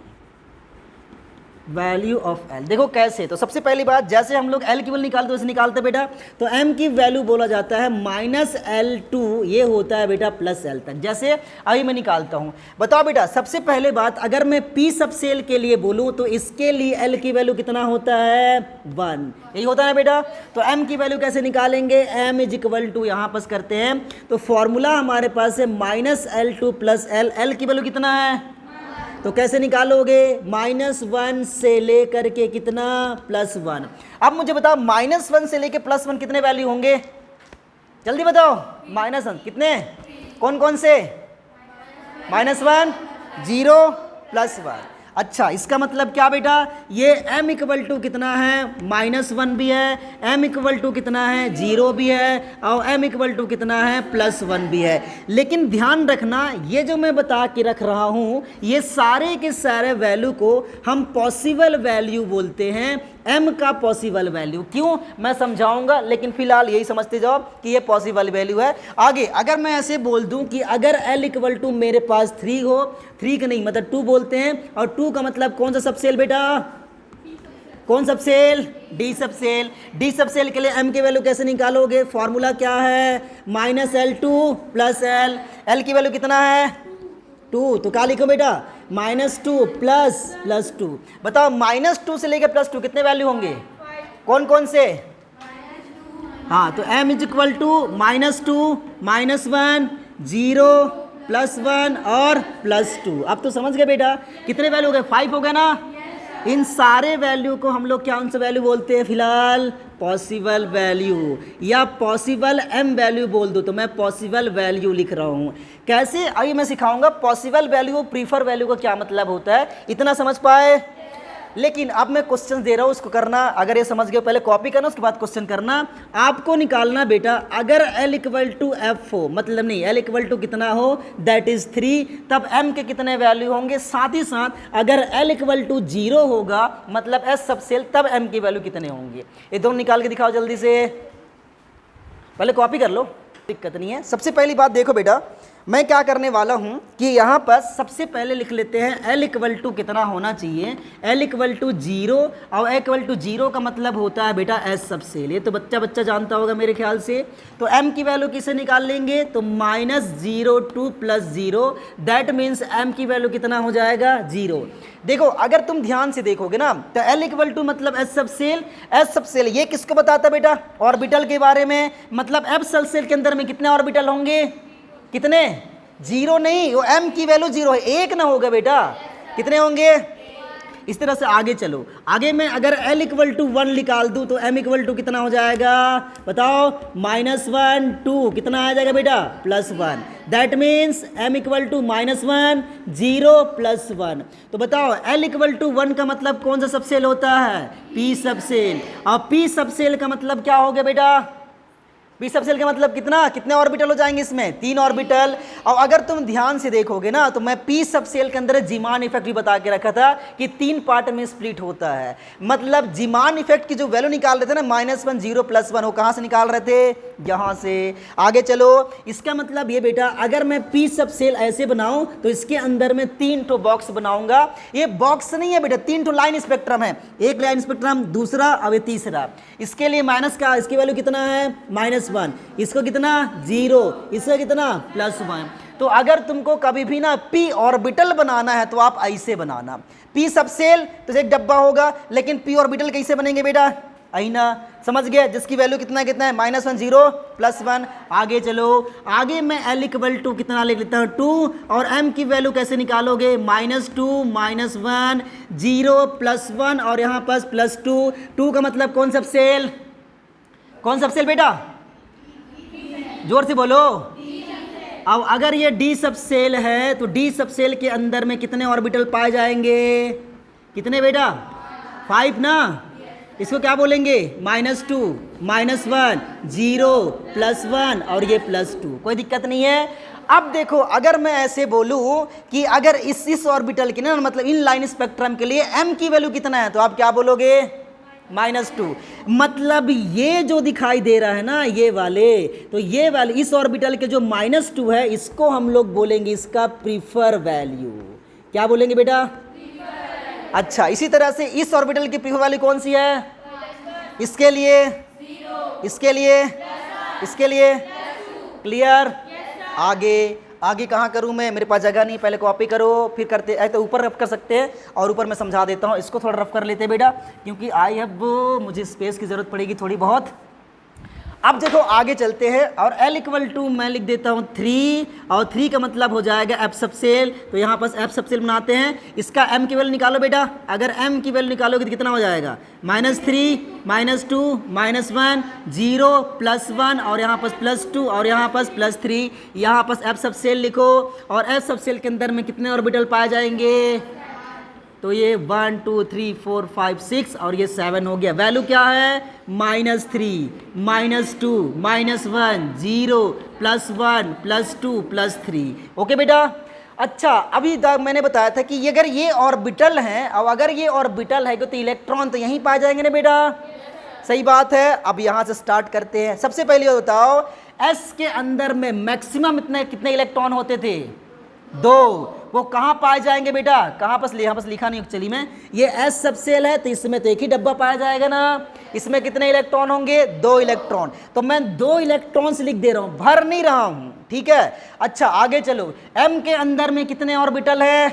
value of L. देखो कैसे, तो सबसे पहली बात, जैसे हम लोग एल की वैल्यू निकालते वैसे निकालते बेटा। तो एम की वैल्यू बोला जाता है -L2, ये होता है बेटा +L तक। जैसे अभी मैं निकालता हूँ, बताओ बेटा। सबसे पहले बात, अगर मैं पी सब सेल के लिए बोलूँ तो इसके लिए एल की वैल्यू कितना होता है 1, यही होता है बेटा। तो एम की वैल्यू कैसे निकालेंगे, एम इज इक्वल टू, यहाँ पास करते हैं तो फॉर्मूला हमारे पास है -L2 + L। एल की वैल्यू कितना है, तो कैसे निकालोगे, -1 से लेकर के कितना +1। अब मुझे बताओ -1 से लेकर +1 कितने वैल्यू होंगे, जल्दी बताओ। -1 कितने, कौन कौन से, -1, 0, +1। अच्छा, इसका मतलब क्या बेटा, ये m इक्वल टू कितना है, -1 भी है, m इक्वल टू कितना है 0 भी है, और m इक्वल टू कितना है +1 भी है। लेकिन ध्यान रखना, ये जो मैं बता के रख रहा हूँ, ये सारे के सारे वैल्यू को हम पॉसिबल वैल्यू बोलते हैं। m का पॉसिबल वैल्यू, क्यों मैं समझाऊंगा, लेकिन फिलहाल यही समझते जाओ कि ये पॉसिबल वैल्यू है। आगे अगर मैं ऐसे बोल दूं कि अगर l इक्वल टू मेरे पास 3 हो, 3 का नहीं मतलब 2 बोलते हैं, और 2 का मतलब कौन सा सबसेल बेटा, कौन subshell, D subshell. D subshell के लिए m की वैल्यू कैसे निकालोगे, फॉर्मूला क्या है, -L2 + L। l की वैल्यू कितना है 2, तो क्या लिखो बेटा, -2 +2। बताओ -2 से लेकर +2 कितने वैल्यू होंगे, कौन कौन से, हाँ, तो m इज इक्वल टू -2, -1, 0, +1 और +2। अब तो समझ गए बेटा, कितने वैल्यू हो गए, 5 हो गए ना। इन सारे वैल्यू को हम लोग क्या उनसे वैल्यू बोलते हैं, फिलहाल पॉसिबल वैल्यू, या पॉसिबल m वैल्यू बोल दो तो मैं पॉसिबल वैल्यू लिख रहा हूँ। कैसे, अभी मैं सिखाऊंगा पॉसिबल वैल्यू प्रीफर वैल्यू का क्या मतलब होता है, इतना समझ पाए। लेकिन अब मैं क्वेश्चन दे रहा हूँ, उसको करना, अगर ये समझ गए पहले कॉपी करना, उसके बाद क्वेश्चन करना। आपको निकालना बेटा, अगर l इक्वल टू f हो, मतलब नहीं, l इक्वल टू कितना हो, दैट इज 3, तब m के कितने वैल्यू होंगे। साथ ही साथ अगर l इक्वल टू 0 होगा, मतलब s सबसेल, तब m की वैल्यू कितने होंगे। ये दोनों निकाल के दिखाओ जल्दी से, पहले कॉपी कर लो, दिक्कत नहीं है। सबसे पहली बात देखो बेटा, मैं क्या करने वाला हूँ कि यहाँ पर सबसे पहले लिख लेते हैं l इक्वल टू कितना होना चाहिए, l इक्वल टू 0, और l इक्वल टू 0 का मतलब होता है बेटा s सबसेल। ये तो बच्चा जानता होगा मेरे ख्याल से। तो m की वैल्यू किसे निकाल लेंगे, तो -02 + 0, दैट मीन्स m की वैल्यू कितना हो जाएगा 0। देखो अगर तुम ध्यान से देखोगे ना, तो l इक्वल टू मतलब s सबसेल, s सबसेल ये किसको बताता बेटा, ऑर्बिटल के बारे में। मतलब f सबसेल के अंदर में कितने ऑर्बिटल होंगे, कितने, 0 नहीं, वो m की वैल्यू 0 है, 1 ना होगा बेटा, कितने होंगे। इस तरह से आगे चलो, आगे मैं अगर l इक्वल टू 1 निकाल दूं तो m इक्वल टू कितना हो जाएगा, बताओ, -1, 2 कितना आ जाएगा बेटा, +1, that means m equal to -1, 0, +1। तो बताओ l इक्वल टू 1 का मतलब कौन सा सबसेल होता है, p सबसेल। और p सबसेल का मतलब क्या हो गया बेटा, पी सबसेल का मतलब कितना, कितने ऑर्बिटल हो जाएंगे इसमें, 3 ऑर्बिटल। और अगर तुम ध्यान से देखोगे ना, तो मैं पी सबसेल के अंदर जीमान इफेक्ट भी बता के रखा था कि 3 पार्ट में स्प्लिट होता है। मतलब जीमान इफेक्ट की जो वैल्यू निकाल रहे थे ना, -1, 0, +1, वो कहाँ से निकाल रहे थे, यहाँ से। आगे चलो, इसका मतलब ये बेटा, अगर मैं पी सबसेल ऐसे बनाऊं तो इसके अंदर में 3 ठो बॉक्स बनाऊंगा। ये बॉक्स नहीं है बेटा, 3 ठो लाइन स्पेक्ट्रम है, एक लाइन स्पेक्ट्रम, दूसरा, अब ये तीसरा। इसके लिए माइनस का, इसकी वैल्यू कितना है, -1, इसको कितना 0, इसका कितना +1। तो अगर तुमको कभी भी ना p ऑर्बिटल बनाना है तो आप ऐसे बनाना, p सबसेल तो एक डब्बा होगा, लेकिन p ऑर्बिटल कैसे बनेंगे बेटा, आईना, समझ गया, जिसकी वैल्यू कितना कितना है, -1, 0, +1। आगे चलो, आगे मैं l इक्वल टू कितना लिख लेता हूँ 2, और m की वैल्यू कैसे निकालोगे, -2, -1, 0, +1, और यहाँ पास +2। 2 का मतलब कौन सबसेल, कौन सबसेल बेटा, जोर से बोलो। अब अगर ये डी सबसेल है तो डी सबसेल के अंदर में कितने ऑर्बिटल पाए जाएंगे, कितने बेटा, 5 ना। इसको क्या बोलेंगे, -2, -1, 0, +1, और ये +2, कोई दिक्कत नहीं है। अब देखो, अगर मैं ऐसे बोलूं कि अगर इस ऑर्बिटल के ना, मतलब इन लाइन स्पेक्ट्रम के लिए m की वैल्यू कितना है, तो आप क्या बोलोगे, -2। मतलब ये जो दिखाई दे रहा है ना ये वाले, तो ये वाले इस ऑर्बिटल के जो -2 है इसको हम लोग बोलेंगे इसका प्रीफर वैल्यू। क्या बोलेंगे बेटा? अच्छा, इसी तरह से इस ऑर्बिटल की प्रीफर वैल्यू कौन सी है? इसके लिए, इसके लिए, इसके लिए। क्लियर? आगे आगे कहाँ करूँ मैं? मेरे पास जगह नहीं, पहले कॉपी करो फिर करते। ऐसे तो ऊपर रफ कर सकते हैं और ऊपर मैं समझा देता हूँ। इसको थोड़ा रफ कर लेते हैं बेटा, क्योंकि मुझे स्पेस की ज़रूरत पड़ेगी थोड़ी बहुत। अब देखो आगे चलते हैं और L = मैं लिख देता हूँ 3, और 3 का मतलब हो जाएगा F सबसेल। तो यहाँ पर F सबसेल बनाते हैं। इसका M की वैल्यू निकालो बेटा। अगर M की वैल्यू निकालोगे तो कितना हो जाएगा? -3, -2, -1, 0, +1 और यहाँ पर +2 और यहाँ पर +3। यहाँ पर F सबसेल लिखो और F सबसेल के अंदर में कितने ऑर्बिटल पाए जाएंगे? तो ये 1 2 3 4 5 6 और ये 7 हो गया। वैल्यू क्या है? -3, -2, -1, 0, +1, +2, +3। ओके बेटा? अच्छा, अभी मैंने बताया था कि अगर ये ऑर्बिटल हैं और अगर ये ऑर्बिटल है तो इलेक्ट्रॉन तो यहीं पाए जाएंगे ना बेटा? सही बात है। अब यहाँ से स्टार्ट करते हैं। सबसे पहले बताओ S के अंदर में मैक्सिमम कितने इलेक्ट्रॉन होते थे? 2। वो कहाँ पाए जाएंगे बेटा? यहाँ पर लिखा नहीं एक्चुअली में। ये S सबसेल है तो इसमें तो एक ही डब्बा पाया जाएगा ना। इसमें कितने इलेक्ट्रॉन होंगे? 2 इलेक्ट्रॉन। तो मैं 2 इलेक्ट्रॉन्स लिख दे रहा हूँ, भर नहीं रहा हूँ। ठीक है? अच्छा आगे चलो। M के अंदर में कितने ऑर्बिटल है?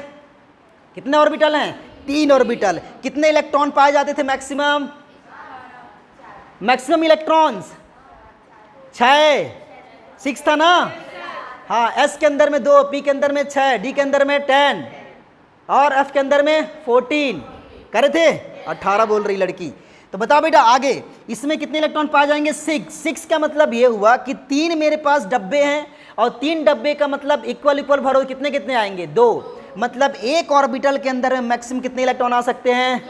कितने ऑर्बिटल हैं? 3 ऑर्बिटल। कितने इलेक्ट्रॉन पाए जाते थे मैक्सिमम? मैक्सिमम इलेक्ट्रॉन्स 6 था ना? हाँ, S के अंदर में 2, P के अंदर में 6, D के अंदर में 10 और F के अंदर में 14 करे थे। 18 बोल रही लड़की। तो बताओ बेटा आगे इसमें कितने इलेक्ट्रॉन पाए जाएंगे? 6 का मतलब ये हुआ कि 3 मेरे पास डब्बे हैं और 3 डब्बे का मतलब इक्वल भरो, कितने कितने आएंगे? 2। मतलब एक ऑर्बिटल के अंदर में मैक्सिमम कितने इलेक्ट्रॉन आ सकते हैं?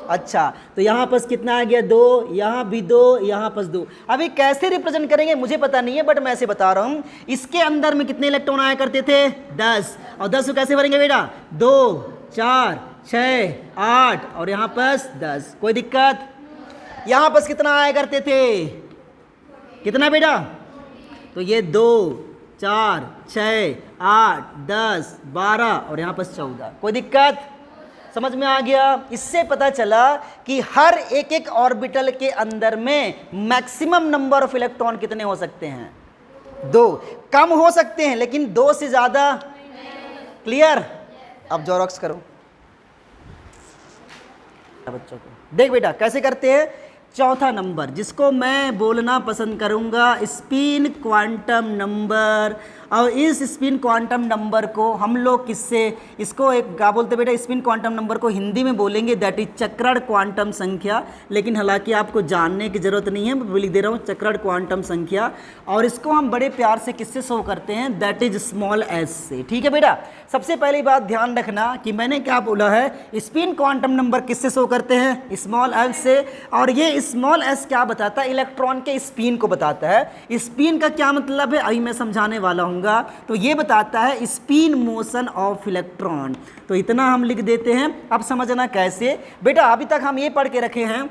अच्छा, तो यहाँ पर कितना आ गया? 2, यहाँ भी 2, यहाँ पर 2। अभी कैसे रिप्रेजेंट करेंगे मुझे पता नहीं है, बट मैं ऐसे बता रहा हूँ। इसके अंदर में कितने इलेक्ट्रॉन आया करते थे? 10। और 10 को कैसे भरेंगे बेटा? 2, 4, 6, 8 और यहाँ पर 10। कोई दिक्कत? यहाँ पर कितना आया करते थे? कितना बेटा? तो ये 2, 4, 6, 8, 10, 12 और यहाँ पर 14। कोई दिक्कत? समझ में आ गया? इससे पता चला कि हर एक ऑर्बिटल के अंदर में मैक्सिमम नंबर ऑफ इलेक्ट्रॉन कितने हो सकते हैं? 2। कम हो सकते हैं लेकिन 2 से ज्यादा। क्लियर? अब जोरॉक्स करो बच्चों को। देख बेटा कैसे करते हैं। चौथा नंबर जिसको मैं बोलना पसंद करूंगा स्पिन क्वांटम नंबर, और इस स्पिन क्वांटम नंबर को हम लोग इसको एक क्या बोलते बेटा? स्पिन क्वांटम नंबर को हिंदी में बोलेंगे दैट इज चक्रण क्वांटम संख्या। लेकिन हालांकि आपको जानने की जरूरत नहीं है, मैं लिख दे रहा हूँ चक्रण क्वांटम संख्या। और इसको हम बड़े प्यार से किससे शो करते हैं? दैट इज स्मॉल s से। ठीक है बेटा? सबसे पहली बात ध्यान रखना कि मैंने क्या बोला है, स्पिन क्वांटम नंबर किससे शो करते हैं? स्मॉल s से। और ये स्मॉल s क्या बताता है? इलेक्ट्रॉन के स्पिन को बताता है। स्पिन का क्या मतलब है अभी मैं समझाने वाला हूँ। तो ये बताता है स्पिन मोशन ऑफ इलेक्ट्रॉन। तो इतना हम लिख देते हैं। अब समझना कैसे बेटा। अभी तक हम ये पढ़ के रखे हैं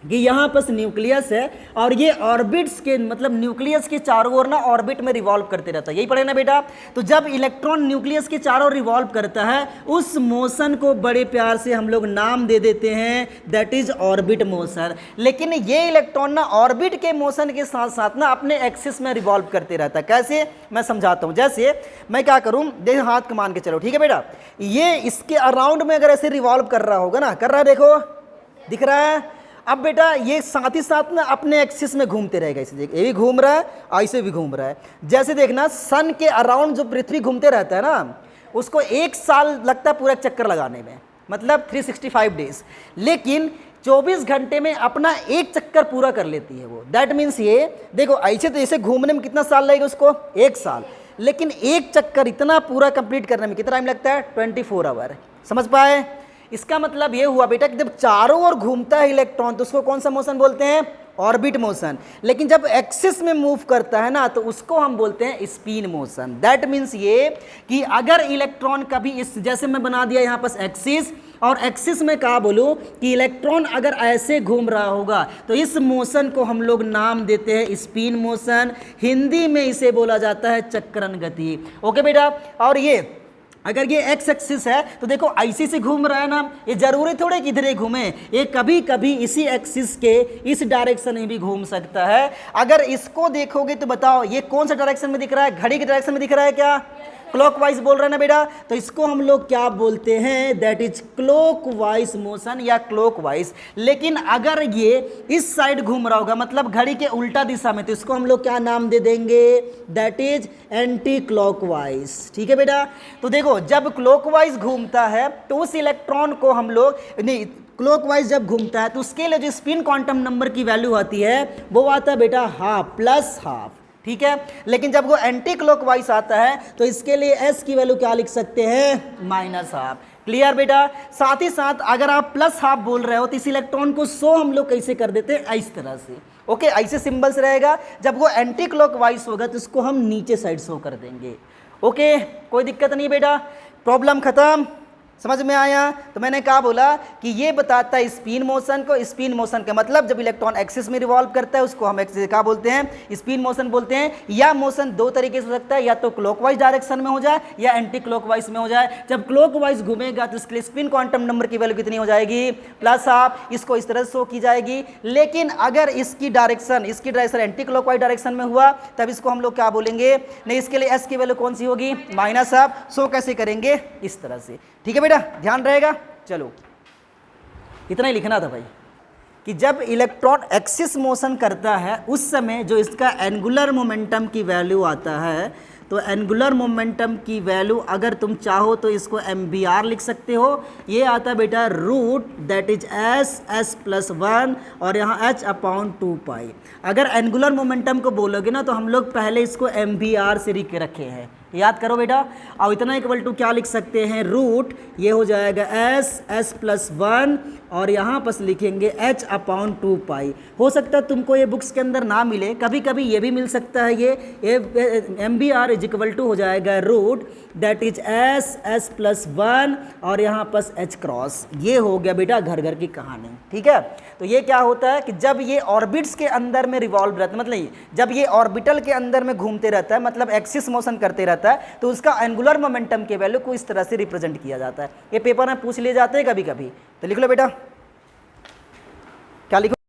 कि यहाँ पर न्यूक्लियस है और ये ऑर्बिट्स के मतलब न्यूक्लियस के चारों ओर ना ऑर्बिट में रिवॉल्व करते रहता है। यही पढ़े ना बेटा? तो जब इलेक्ट्रॉन न्यूक्लियस के चारों ओर रिवॉल्व करता है उस मोशन को बड़े प्यार से हम लोग नाम दे देते हैं दैट इज ऑर्बिट मोशन। लेकिन ये इलेक्ट्रॉन ना ऑर्बिट के मोशन के साथ साथ ना अपने एक्सिस में रिवॉल्व करते रहता है। कैसे? मैं समझाता हूँ। जैसे मैं क्या करूँ, देख हाथ को मान के चलो। ठीक है बेटा? ये इसके अराउंड में अगर ऐसे रिवॉल्व कर रहा होगा ना, कर रहा है, देखो दिख रहा है। अब बेटा ये साथ ही साथ ना अपने एक्सिस में घूमते रहेगा। इसे देख, ये भी घूम रहा है, ऐसे भी घूम रहा है। जैसे देखना सन के अराउंड जो पृथ्वी घूमते रहता है ना, उसको 1 साल लगता है पूरा चक्कर लगाने में, मतलब 365 डेज। लेकिन 24 घंटे में अपना एक चक्कर पूरा कर लेती है वो। दैट मीन्स ये देखो ऐसे तो ऐसे घूमने में कितना साल लगेगा उसको? 1 साल। लेकिन एक चक्कर इतना पूरा कंप्लीट करने में कितना टाइम लगता है? 24 आवर। समझ पाए? इसका मतलब ये हुआ बेटा कि जब चारों ओर घूमता है इलेक्ट्रॉन तो उसको कौन सा मोशन बोलते हैं? Orbit motion. लेकिन जब एक्सिस में मूव करता है ना तो उसको हम बोलते हैं स्पिन मोशन। दैट मीन्स ये कि अगर इलेक्ट्रॉन कभी इस जैसे मैं बना दिया यहाँ पर एक्सिस और एक्सिस में कहा बोलूँ कि इलेक्ट्रॉन अगर ऐसे घूम रहा होगा तो इस मोशन को हम लोग नाम देते हैं स्पिन मोशन, हिंदी में इसे बोला जाता है चक्रण गति। ओके बेटा, और ये अगर ये एक्स एक्सिस है तो देखो ऐसे से घूम रहा है ना, ये जरूरी थोड़े कि इधर घूमे, ये कभी कभी इसी एक्सिस के इस डायरेक्शन में भी घूम सकता है। अगर इसको देखोगे तो बताओ ये कौन सा डायरेक्शन में दिख रहा है, घड़ी के डायरेक्शन में दिख रहा है क्या, क्लॉकवाइज बोल रहे हैं ना बेटा, तो इसको हम लोग क्या बोलते हैं, दैट इज क्लॉकवाइज मोशन या क्लॉकवाइज। लेकिन अगर ये इस साइड घूम रहा होगा मतलब घड़ी के उल्टा दिशा में, तो इसको हम लोग क्या नाम दे देंगे, दैट इज एंटी क्लॉकवाइज। ठीक है बेटा, तो देखो जब क्लॉकवाइज घूमता है तो उस इलेक्ट्रॉन को हम लोग नहीं, क्लॉकवाइज जब घूमता है तो उसके लिए जो स्पिन क्वांटम नंबर की वैल्यू आती है वो आता है बेटा हाफ प्लस हाफ। ठीक है, लेकिन जब वो एंटी क्लॉकवाइज आता है तो इसके लिए एस की वैल्यू क्या लिख सकते हैं, माइनस हाफ। क्लियर बेटा, साथ ही साथ अगर आप प्लस हाफ बोल रहे हो तो इस इलेक्ट्रॉन को शो हम लोग कैसे कर देते हैं, इस तरह से। ओके, ऐसे सिंबल्स रहेगा। जब वो एंटी क्लॉकवाइज होगा तो इसको हम नीचे साइड शो कर देंगे। ओके, कोई दिक्कत नहीं बेटा, प्रॉब्लम खत्म, समझ में आया। तो मैंने कहा बोला कि ये बताता है स्पिन मोशन को। स्पिन मोशन का मतलब जब इलेक्ट्रॉन एक्सिस में रिवॉल्व करता है उसको हम क्या बोलते हैं, स्पिन मोशन बोलते हैं। या मोशन दो तरीके से हो सकता है, या तो क्लॉकवाइज डायरेक्शन में हो जाए या एंटी क्लॉकवाइज में हो जाए। जब क्लॉकवाइज घूमेगा तो इसके लिए स्पिन क्वांटम नंबर की वैल्यू कितनी हो जाएगी, प्लस हाफ। इसको इस तरह से शो की जाएगी। लेकिन अगर इसकी डायरेक्शन एंटी क्लॉकवाइज डायरेक्शन में हुआ तब इसको हम लोग क्या बोलेंगे, नहीं इसके लिए एस की वैल्यू कौन सी होगी, माइनस हाफ। शो कैसे करेंगे, इस तरह से। ठीक है बेटा, ध्यान रहेगा। चलो इतना ही लिखना था भाई कि जब इलेक्ट्रॉन एक्सिस मोशन करता है उस समय जो इसका एंगुलर मोमेंटम की वैल्यू आता है, तो एंगुलर मोमेंटम की वैल्यू अगर तुम चाहो तो इसको MVR लिख सकते हो। ये आता है बेटा root that is S plus 1 और यहाँ h/2π। अगर एंगुलर मोमेंटम को बोलोगे ना तो हम लोग पहले इसको MVR से रखे हैं, याद करो बेटा। और इतना इक्वल टू क्या लिख सकते हैं, रूट ये हो जाएगा एस प्लस 1 और यहाँ पर लिखेंगे h/2π। हो सकता है तुमको ये बुक्स के अंदर ना मिले, कभी कभी ये भी मिल सकता है। ये MVR इज इक्वल टू हो जाएगा root that is S plus 1 और यहाँ पर h क्रॉस। ये हो गया बेटा घर घर की कहानी। ठीक है, तो ये क्या होता है कि जब ये ऑर्बिट्स के अंदर में रिवॉल्व रहता है, मतलब जब ये ऑर्बिटल के अंदर में घूमते रहता है, मतलब एक्सिस मोशन करते रहता है, तो उसका एंगुलर मोमेंटम के वैल्यू को इस तरह से रिप्रेजेंट किया जाता है। ये पेपर में पूछ लिए जाते हैं कभी कभी, तो लिख लो बेटा, क्या लिखो।